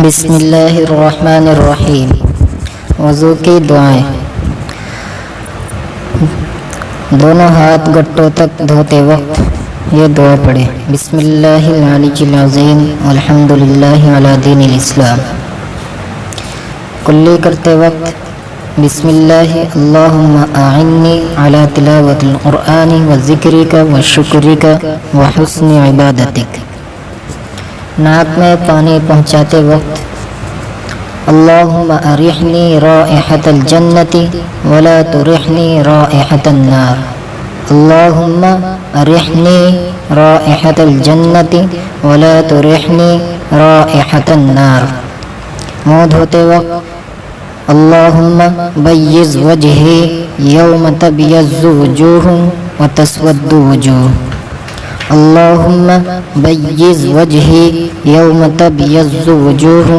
بسم اللہ الرحمن الرحیم۔ وضو کی دعائیں۔ دونوں ہاتھ گٹوں تک دھوتے وقت یہ دعا پڑھیں۔ بسم اللہ العلی العظیم والحمد للہ علی دین الاسلام۔ کلی کرتے وقت بسم اللہ اللہم اعنی علی تلاوت القرآن وذکرک وشکرک وحسن عبادتک۔ ناک میں پانی پہنچاتے وقت اللہم ارحنی رائحۃ الجنۃ ولا ترحنی رائحۃ النار۔ اللہم ارحنی رائحۃ الجنۃ ولا ترحنی رائحۃ النار۔ منہ دھوتے وقت اللہم بیض وجہی یوم تبیض وجوہ وتسود وجوہ۔ اللہم بیض وجہی یوم تبیض وجوہ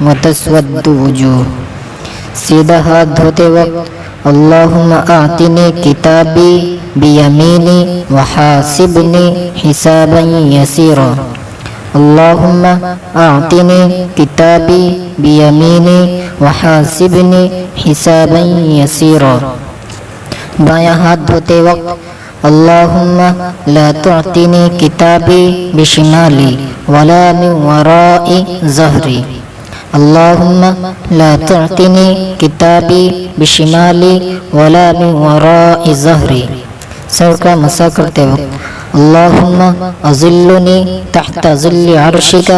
وتسود وجوہ۔ سیدھا ہاتھ دھوتے وقت اللہم اعطنی کتابی بیمینی وحاسبنی حسابا یسیرا۔ اللہم اعطنی کتابی بیمینی وحاسبنی حسابا یسیرا۔ بایاں ہاتھ دھوتے وقت اللہم لا تعطنی کتابی بشمالی ولا من وراء ظہری۔ اللہم لا تعطنی کتابی بشمالی ولا من وراء ظہری۔ سر کا مسح کرتے وقت اللہم اظلنی تحت ظل عرشک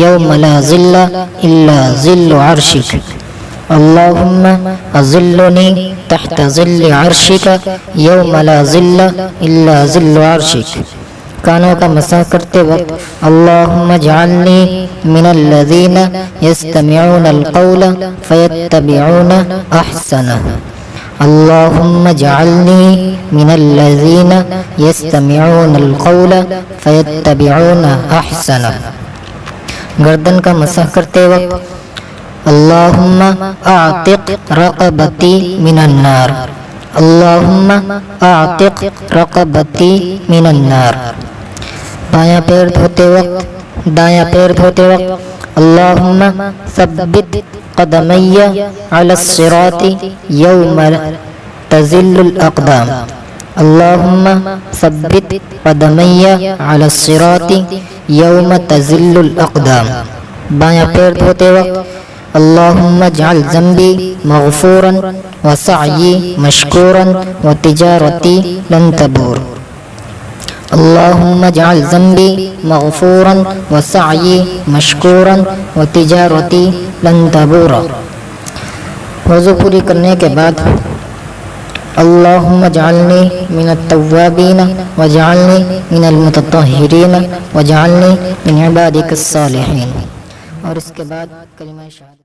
یوم لا ظل الا ظل عرشک۔ اللہم اظلنی تحت ظل عرشک یوم لا ظل الا ظل عرشک۔ کانوں کا مسح کرتے وقت اللہم اجعلنی من الذین یستمعون القول فیتبعون احسنہ۔ اللہم اجعلنی من الذین یستمعون القول فیتبعون احسنہ۔ گردن کا مسح کرتے وقت اللہم اعتق رقبتی من النار۔ اللہم اعتق رقبتی من النار۔ بایاں پیر دھوتے وقت دایاں پیر دھوتے وقت اللہم ثبت قدمی علی الصراط یوم تزل الاقدام۔ اللہم ثبت قدمی علی الصراط یوم تزل الاقدام۔ بایاں پیر دھوتے وقت اللہم اجعل ذنبی مغفورا وسعی مشکورا وتجارتی لن تبور۔ اللہم اجعل ذنبی مغفورا وسعی مشکورا وتجارتی لن تبور۔ وضو پوری کرنے کے بعد اللہم اجعلنی من التوابین واجعلنی من المتطہرین واجعلنی من عبادک الصالحین۔ اور اس کے بعد کلمہ شہادت۔